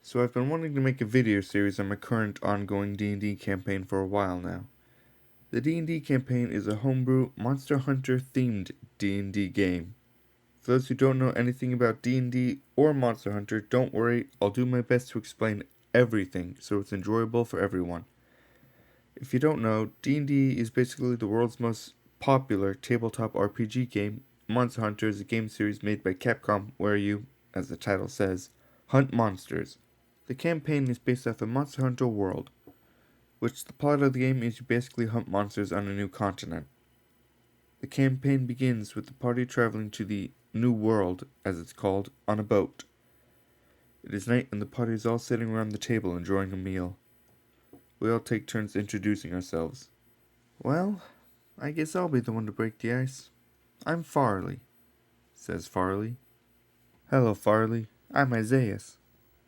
So I've been wanting to make a video series on my current ongoing D&D campaign for a while now. The D&D campaign is a homebrew Monster Hunter themed D&D game. For those who don't know anything about D&D or Monster Hunter, don't worry, I'll do my best to explain everything so it's enjoyable for everyone. If you don't know, D&D is basically the world's most popular tabletop RPG game. Monster Hunter is a game series made by Capcom where you, as the title says, hunt monsters. The campaign is based off a Monster Hunter world, which the plot of the game is you basically hunt monsters on a new continent. The campaign begins with the party traveling to the New World, as it's called, on a boat. It is night and the party is all sitting around the table enjoying a meal. We all take turns introducing ourselves. Well, I guess I'll be the one to break the ice. I'm Farley, says Farley. Hello, Farley. I'm Isaias,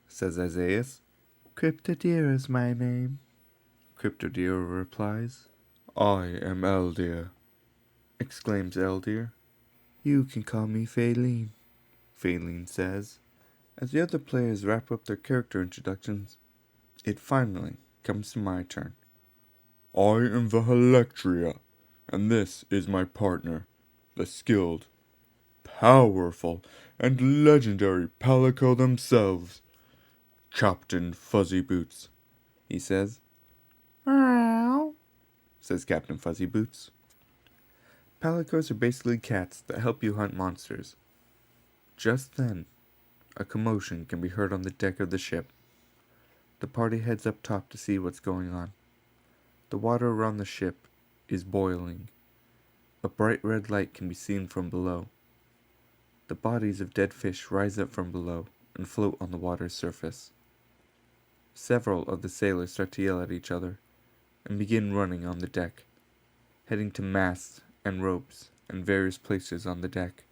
says Isaias. Cryptodeer is my name, Cryptodeer replies. I am Eldir, exclaims Eldir. You can call me Faylene, Faylene says. As the other players wrap up their character introductions, it finally comes to my turn. I am the Helectria, and this is my partner, the skilled, powerful, and legendary Palico themselves, Captain Fuzzy Boots, he says. Meow, says Captain Fuzzy Boots. Palicos are basically cats that help you hunt monsters. Just then, a commotion can be heard on the deck of the ship. The party heads up top to see what's going on. The water around the ship is boiling. A bright red light can be seen from below. The bodies of dead fish rise up from below and float on the water's surface. Several of the sailors start to yell at each other and begin running on the deck, heading to masts and ropes and various places on the deck.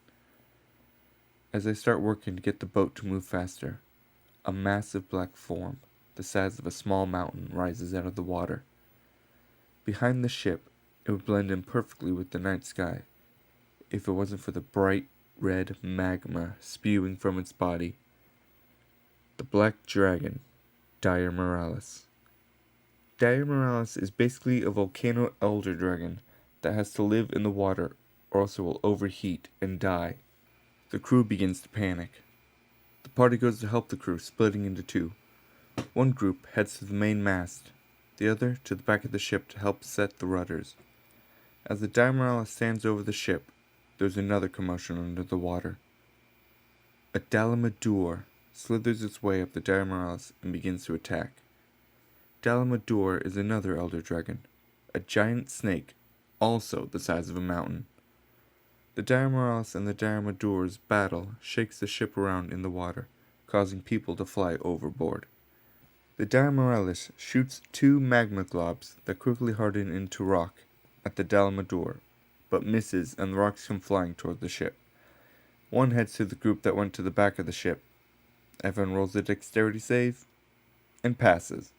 As they start working to get the boat to move faster, a massive black form, the size of a small mountain, rises out of the water. Behind the ship, it would blend in perfectly with the night sky, if it wasn't for the bright red magma spewing from its body. The black dragon, Dire Moralis. Dire Moralis is basically a volcano elder dragon that has to live in the water or else it will overheat and die. The crew begins to panic. The party goes to help the crew, splitting into two. One group heads to the main mast, the other to the back of the ship to help set the rudders. As the Dire Moralis stands over the ship, there's another commotion under the water. A Dalamadur slithers its way up the Dire Moralis and begins to attack. Dalamadur is another elder dragon, a giant snake, also the size of a mountain. The Dire Moralis and the Dalamadur's battle shakes the ship around in the water, causing people to fly overboard. The Dire Moralis shoots two magma globs that quickly harden into rock at the Dalamadur, but misses and the rocks come flying toward the ship. One heads to the group that went to the back of the ship. Everyone rolls a dexterity save and passes.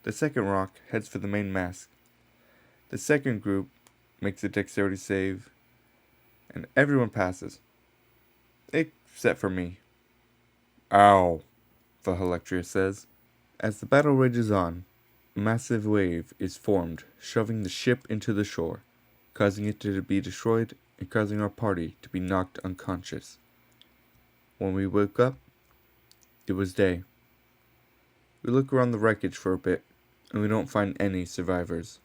The second rock heads for the main mast. The second group makes a dexterity save and everyone passes, except for me. Ow, the Helectria says. As the battle rages on, a massive wave is formed, shoving the ship into the shore, causing it to be destroyed and causing our party to be knocked unconscious. When we woke up, it was day. We look around the wreckage for a bit, and we don't find any survivors.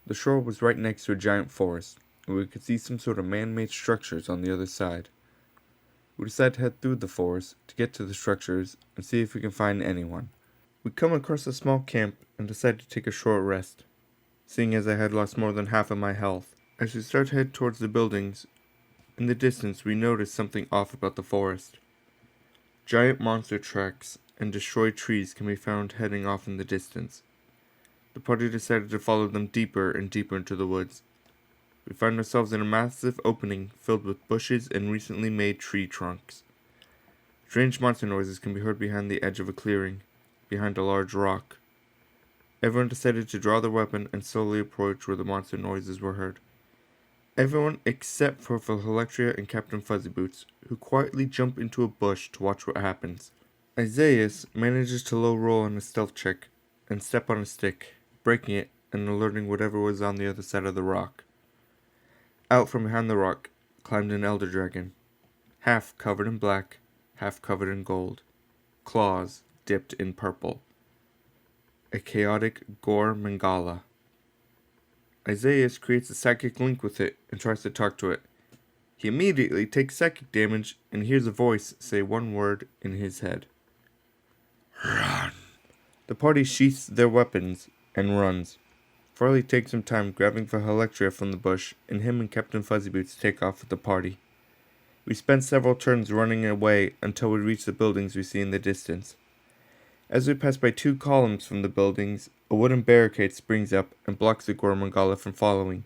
The shore was right next to a giant forest, and we could see some sort of man-made structures on the other side. We decide to head through the forest to get to the structures and see if we can find anyone. We come across a small camp and decide to take a short rest, seeing as I had lost more than half of my health. As we start to head towards the buildings, in the distance we notice something off about the forest. Giant monster tracks and destroyed trees can be found heading off in the distance. The party decided to follow them deeper and deeper into the woods. We find ourselves in a massive opening filled with bushes and recently made tree trunks. Strange monster noises can be heard behind the edge of a clearing, behind a large rock. Everyone decided to draw their weapon and slowly approach where the monster noises were heard. Everyone except for Helectria and Captain Fuzzy Boots, who quietly jump into a bush to watch what happens. Isaiah manages to low roll on a stealth check and step on a stick, breaking it and alerting whatever was on the other side of the rock. Out from behind the rock climbed an elder dragon, half covered in black, half covered in gold, claws dipped in purple. A chaotic Gore Mangala. Isaiah creates a psychic link with it and tries to talk to it. He immediately takes psychic damage and hears a voice say one word in his head. Run. The party sheaths their weapons and runs. Farley takes some time grabbing for Electria from the bush, and him and Captain Fuzzyboots take off with the party. We spend several turns running away until we reach the buildings we see in the distance. As we pass by 2 columns from the buildings, a wooden barricade springs up and blocks the Gormangala from following.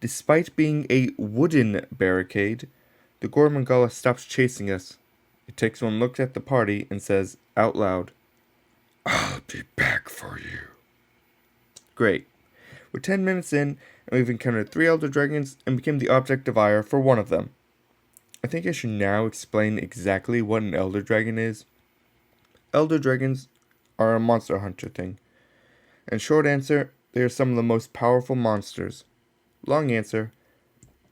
Despite being a wooden barricade, the Gormangala stops chasing us. It takes one look at the party and says, out loud, I'll be back for you. Great. We're 10 minutes in, and we've encountered 3 Elder Dragons and became the object of ire for one of them. I think I should now explain exactly what an Elder Dragon is. Elder Dragons are a monster hunter thing. And short answer, they are some of the most powerful monsters. Long answer,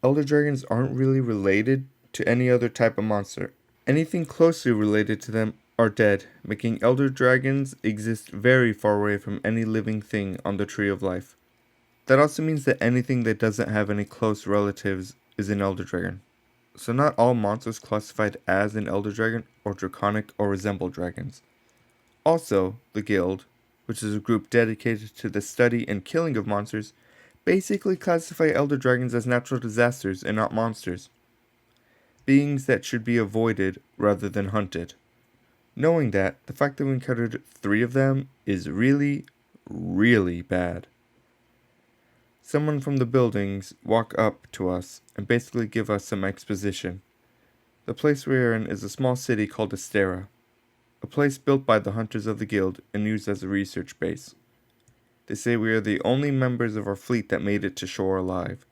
Elder Dragons aren't really related to any other type of monster. Anything closely related to them are dead, making Elder Dragons exist very far away from any living thing on the Tree of Life. That also means that anything that doesn't have any close relatives is an Elder Dragon. So not all monsters classified as an Elder Dragon are draconic or resemble dragons. Also, the Guild, which is a group dedicated to the study and killing of monsters, basically classify Elder Dragons as natural disasters and not monsters. Beings that should be avoided rather than hunted. Knowing that, the fact that we encountered 3 of them is really, really bad. Someone from the buildings walk up to us and basically give us some exposition. The place we are in is a small city called Astera, a place built by the hunters of the guild and used as a research base. They say we are the only members of our fleet that made it to shore alive.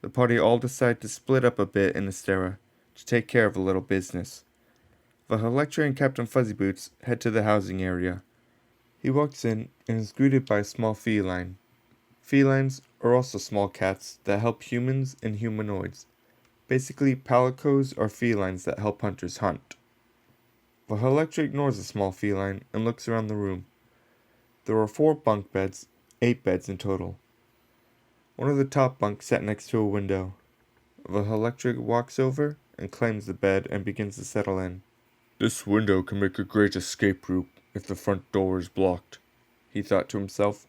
The party all decide to split up a bit in Astera to take care of a little business. Electria and Captain Fuzzyboots head to the housing area. He walks in and is greeted by a small feline. Felines are also small cats that help humans and humanoids. Basically, palicos are felines that help hunters hunt. Electria ignores the small feline and looks around the room. There are 4 bunk beds, 8 beds in total. One of the top bunks sat next to a window. Electria walks over and claims the bed and begins to settle in. This window can make a great escape route if the front door is blocked, he thought to himself.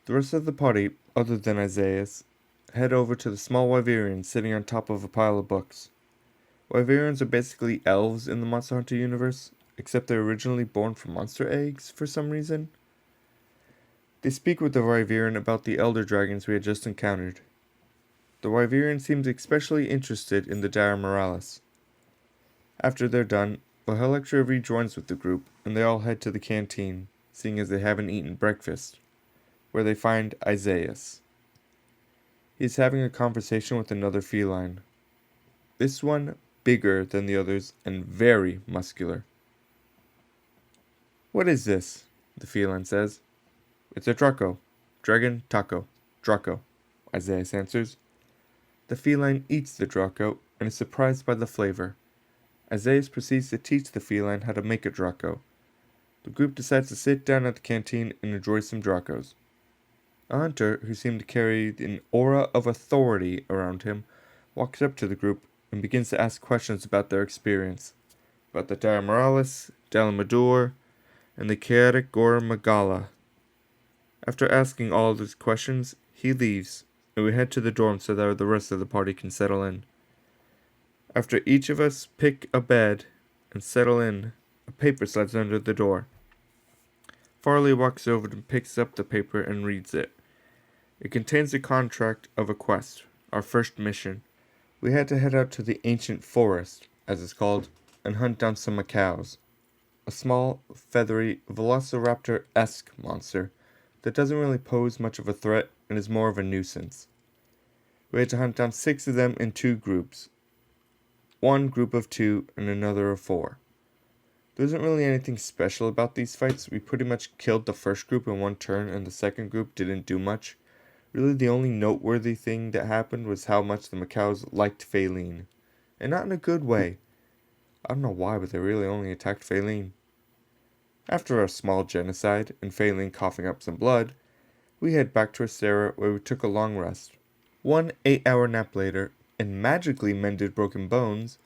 The rest of the party, other than Isaiah, head over to the small Wyverian sitting on top of a pile of books. Wyverians are basically elves in the Monster Hunter universe, except they're originally born from monster eggs for some reason. They speak with the Wyverian about the Elder Dragons we had just encountered. The Wyverian seems especially interested in the Dire Moralis. After they're done, Electria rejoins with the group, and they all head to the canteen, seeing as they haven't eaten breakfast, where they find Isaiah. He's having a conversation with another feline. This one bigger than the others and very muscular. What is this? The feline says. It's a Draco. Dragon Taco. Draco, Isaiah answers. The feline eats the Draco and is surprised by the flavor. Isaiah proceeds to teach the feline how to make a Draco. The group decides to sit down at the canteen and enjoy some Dracos. A hunter, who seemed to carry an aura of authority around him, walks up to the group and begins to ask questions about their experience, about the Dire Moralis, Dalamador, and the chaotic Gore Magala. After asking all of these questions, he leaves, and we head to the dorm so that the rest of the party can settle in. After each of us pick a bed and settle in, a paper slides under the door. Farley walks over and picks up the paper and reads it. It contains a contract of a quest, our first mission. We had to head out to the ancient forest, as it's called, and hunt down some macaws. A small, feathery, velociraptor-esque monster that doesn't really pose much of a threat and is more of a nuisance. We had to hunt down 6 of them in 2 groups. One group of 2 and another of 4. There isn't really anything special about these fights. We pretty much killed the first group in one turn, and the second group didn't do much. Really, the only noteworthy thing that happened was how much the Macaws liked Faline. And not in a good way. I don't know why, but they really only attacked Faline. After a small genocide, and Faline coughing up some blood, we head back to Astera where we took a long rest. 1 8-hour nap later, and magically mended broken bones,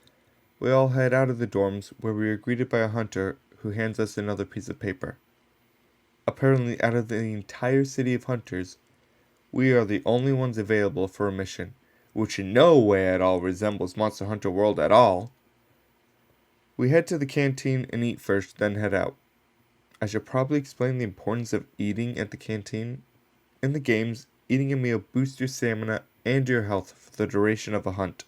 we all head out of the dorms where we are greeted by a hunter who hands us another piece of paper. Apparently, out of the entire city of hunters, we are the only ones available for a mission, which in no way at all resembles Monster Hunter World at all. We head to the canteen and eat first, then head out. I should probably explain the importance of eating at the canteen. In the games, eating a meal boosts your stamina and your health for the duration of a hunt.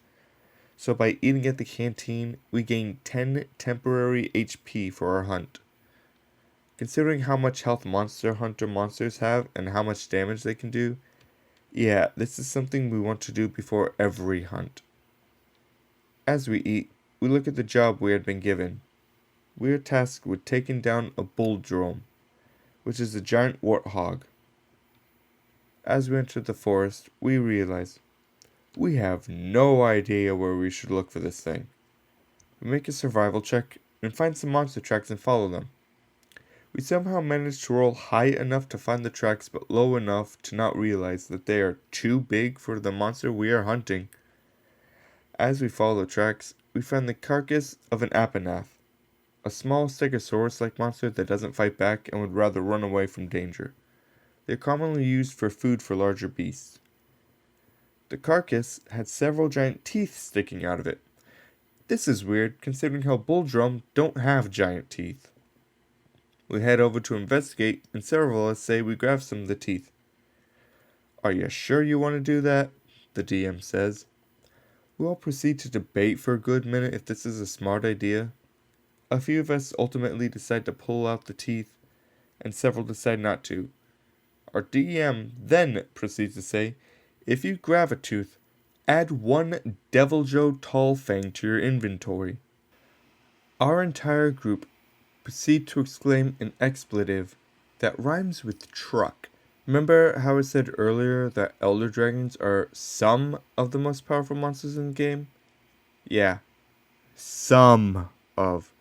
So by eating at the canteen, we gain 10 temporary HP for our hunt. Considering how much health Monster Hunter monsters have and how much damage they can do, yeah, this is something we want to do before every hunt. As we eat, we look at the job we had been given. We are tasked with taking down a bulldrome, which is a giant warthog. As we enter the forest, we realize we have no idea where we should look for this thing. We make a survival check and find some monster tracks and follow them. We somehow manage to roll high enough to find the tracks but low enough to not realize that they are too big for the monster we are hunting. As we follow the tracks, we find the carcass of an Apanath, a small Stegosaurus-like monster that doesn't fight back and would rather run away from danger. They are commonly used for food for larger beasts. The carcass had several giant teeth sticking out of it. This is weird, considering how bulldrum don't have giant teeth. We head over to investigate, and several of us say we grab some of the teeth. "Are you sure you want to do that?" the DM says. We all proceed to debate for a good minute if this is a smart idea. A few of us ultimately decide to pull out the teeth, and several decide not to. Our DM then proceeds to say, if you grab a tooth, add 1 Devil Joe Tall Fang to your inventory. Our entire group proceed to exclaim an expletive that rhymes with truck. Remember how I said earlier that Elder Dragons are some of the most powerful monsters in the game? Yeah, some of.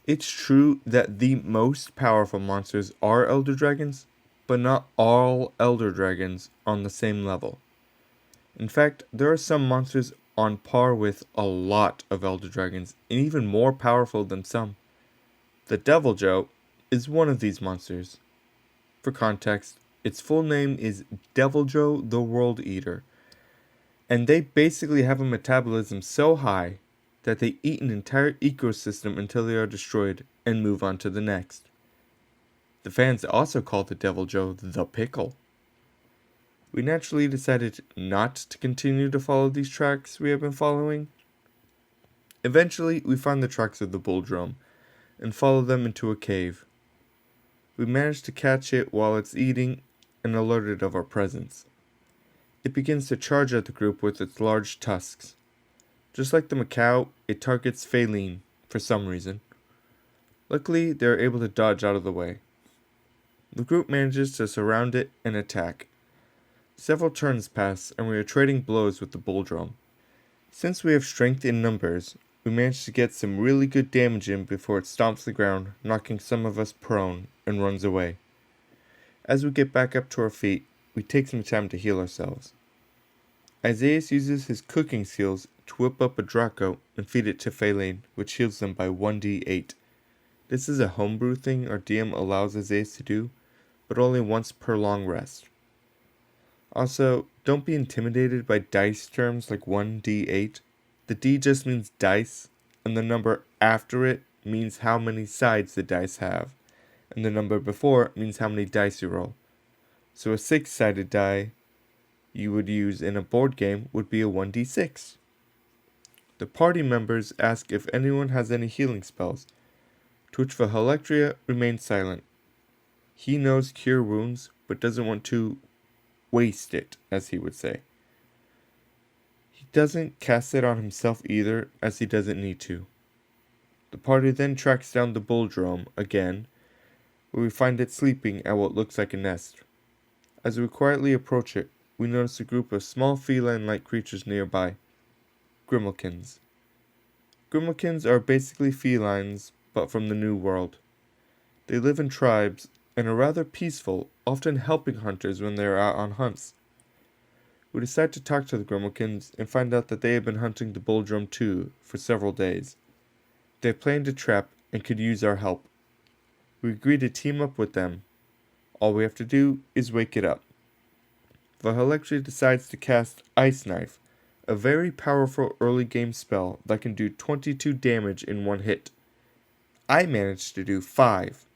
It's true that the most powerful monsters are Elder Dragons, but not all Elder Dragons on the same level. In fact, there are some monsters on par with a lot of Elder Dragons, and even more powerful than some. The Devil Joe is one of these monsters. For context, its full name is Devil Joe the World Eater, and they basically have a metabolism so high that they eat an entire ecosystem until they are destroyed and move on to the next. The fans also call the Devil Joe the Pickle. We naturally decided not to continue to follow these tracks we have been following. Eventually, we find the tracks of the bulldrome and follow them into a cave. We manage to catch it while it's eating and alert it of our presence. It begins to charge at the group with its large tusks. Just like the macaw, it targets Faline for some reason. Luckily, they are able to dodge out of the way. The group manages to surround it and attack. Several turns pass and we are trading blows with the bulldrome. Since we have strength in numbers, we manage to get some really good damage in before it stomps the ground, knocking some of us prone and runs away. As we get back up to our feet, we take some time to heal ourselves. Isaias uses his cooking skills to whip up a Draco and feed it to Faline, which heals them by 1d8. This is a homebrew thing our DM allows Isaias to do, but only once per long rest. Also, don't be intimidated by dice terms like 1d8. The D just means dice, and the number after it means how many sides the dice have, and the number before means how many dice you roll. So a 6-sided die you would use in a board game would be a 1d6. The party members ask if anyone has any healing spells, to which Vahalectria remains silent. He knows Cure Wounds, but doesn't want to waste it, as he would say. He doesn't cast it on himself either, as he doesn't need to. The party then tracks down the bulldrome again, where we find it sleeping at what looks like a nest. As we quietly approach it, we notice a group of small feline-like creatures nearby. Grimalkins. Grimalkins are basically felines, but from the New World. They live in tribes and are rather peaceful, often helping hunters when they are out on hunts. We decide to talk to the Grimalkins and find out that they have been hunting the bulldrome too for several days. They have planned a trap and could use our help. We agree to team up with them. All we have to do is wake it up. Vahalectri decides to cast Ice Knife, a very powerful early game spell that can do 22 damage in one hit. I managed to do 5.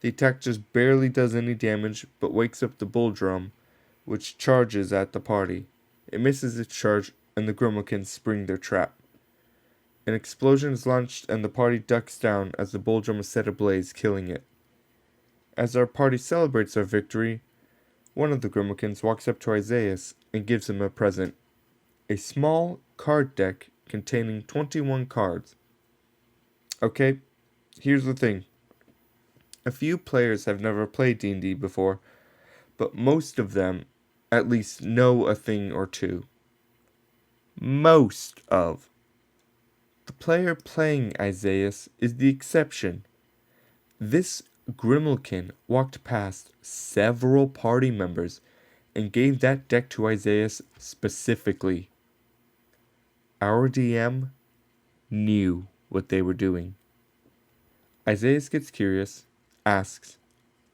The attack just barely does any damage, but wakes up the bulldrome, which charges at the party. It misses its charge, and the Grimalkins spring their trap. An explosion is launched, and the party ducks down as the bulldrome is set ablaze, killing it. As our party celebrates our victory, one of the Grimalkins walks up to Isaias and gives him a present. A small card deck containing 21 cards. Okay, here's the thing. A few players have never played D&D before, but most of them at least know a thing or two. Most of. The player playing Isaias is the exception. This Grimalkin walked past several party members and gave that deck to Isaias specifically. Our DM knew what they were doing. Isaias gets curious, asks,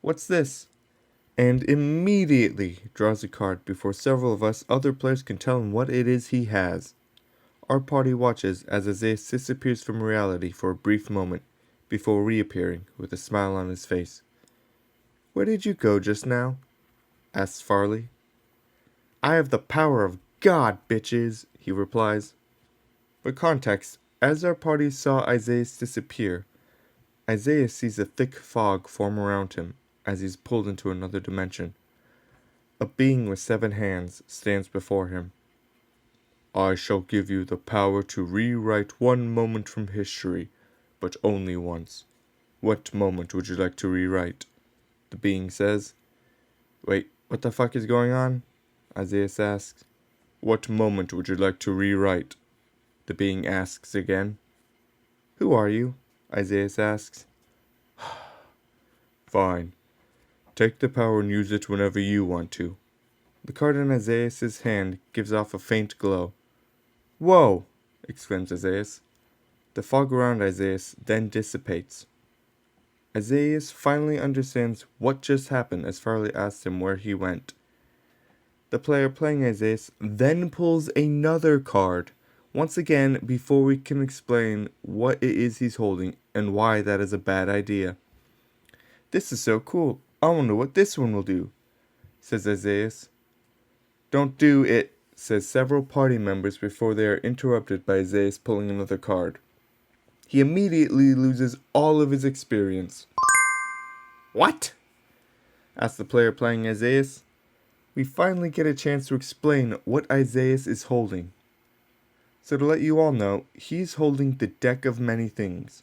"What's this?" and immediately draws a card before several of us other players can tell him what it is he has. Our party watches as Isaias disappears from reality for a brief moment before reappearing with a smile on his face. "Where did you go just now?" asks Farley. "I have the power of God, bitches," he replies. For context, as our party saw Isaias disappear, Isaias sees a thick fog form around him as he's pulled into another dimension. A being with 7 hands stands before him. "I shall give you the power to rewrite one moment from history, but only once. What moment would you like to rewrite?" the being says. "Wait, what the fuck is going on?" Isaias asks. "What moment would you like to rewrite?" the being asks again. "Who are you?" Isaias asks. "Fine. Take the power and use it whenever you want to." The card in Isaias' hand gives off a faint glow. "Whoa!" exclaims Isaias. The fog around Isaias then dissipates. Isaias finally understands what just happened as Farley asks him where he went. The player playing Isaias then pulls another card, once again before we can explain what it is he's holding and why that is a bad idea. "This is so cool. I wonder what this one will do," says Isaias. "Don't do it," says several party members before they are interrupted by Isaias pulling another card. He immediately loses all of his experience. "What?" asks the player playing Isaias. We finally get a chance to explain what Isaias is holding. So to let you all know, he's holding the Deck of Many Things.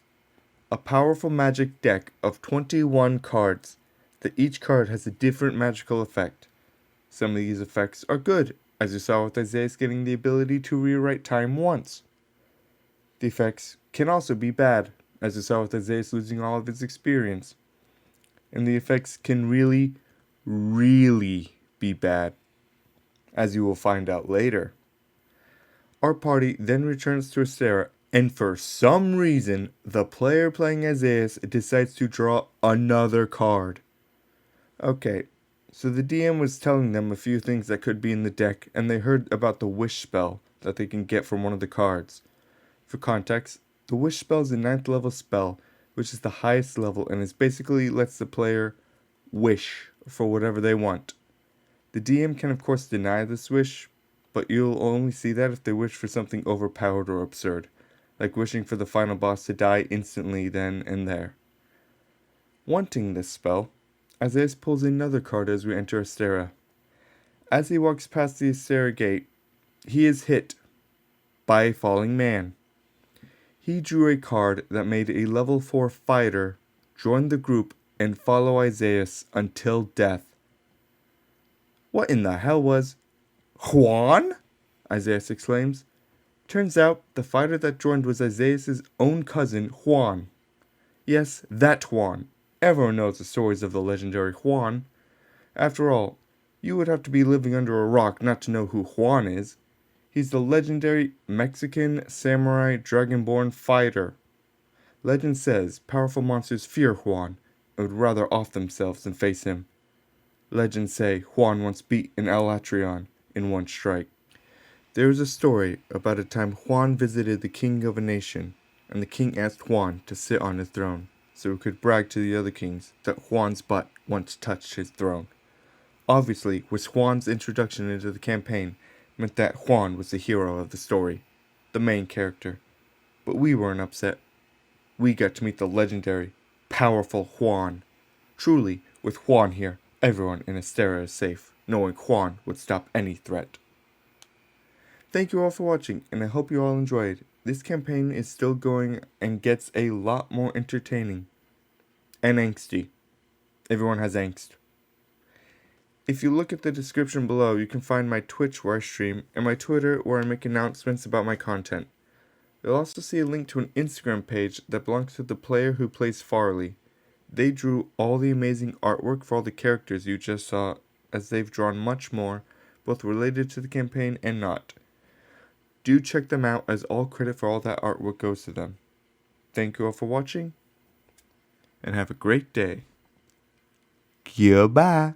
A powerful magic deck of 21 cards, that each card has a different magical effect. Some of these effects are good, as you saw with Isaias getting the ability to rewrite time once. The effects can also be bad, as you saw with Isaias losing all of his experience. And the effects can really, really be bad, as you will find out later. Our party then returns to Astera, and for some reason, the player playing Isaias decides to draw another card. Okay, so the DM was telling them a few things that could be in the deck, and they heard about the wish spell that they can get from one of the cards. For context, the wish spell is a 9th level spell, which is the highest level, and it basically lets the player wish for whatever they want. The DM can of course deny this wish, but you'll only see that if they wish for something overpowered or absurd, like wishing for the final boss to die instantly then and there. Wanting this spell, Isaias pulls another card as we enter Astera. As he walks past the Astera gate, he is hit by a falling man. He drew a card that made a level 4 fighter join the group and follow Isaias until death. What in the hell was... Juan? Isaias exclaims. Turns out the fighter that joined was Isaias' own cousin, Juan. Yes, that Juan. Everyone knows the stories of the legendary Juan. After all, you would have to be living under a rock not to know who Juan is. He's the legendary Mexican samurai dragonborn fighter. Legend says powerful monsters fear Juan and would rather off themselves than face him. Legends say Juan once beat an Alatrion in one strike. There is a story about a time Juan visited the king of a nation, and the king asked Juan to sit on his throne, so he could brag to the other kings that Juan's butt once touched his throne. Obviously, with Juan's introduction into the campaign meant that Juan was the hero of the story, the main character. But we weren't upset. We got to meet the legendary, powerful Juan. Truly, with Juan here, everyone in Astera is safe, knowing Juan would stop any threat. Thank you all for watching, and I hope you all enjoyed. This campaign is still going and gets a lot more entertaining. And angsty. Everyone has angst. If you look at the description below, you can find my Twitch where I stream, and my Twitter where I make announcements about my content. You'll also see a link to an Instagram page that belongs to the player who plays Farley. They drew all the amazing artwork for all the characters you just saw, as they've drawn much more, both related to the campaign and not. Do check them out, as all credit for all that artwork goes to them. Thank you all for watching, and have a great day. Goodbye.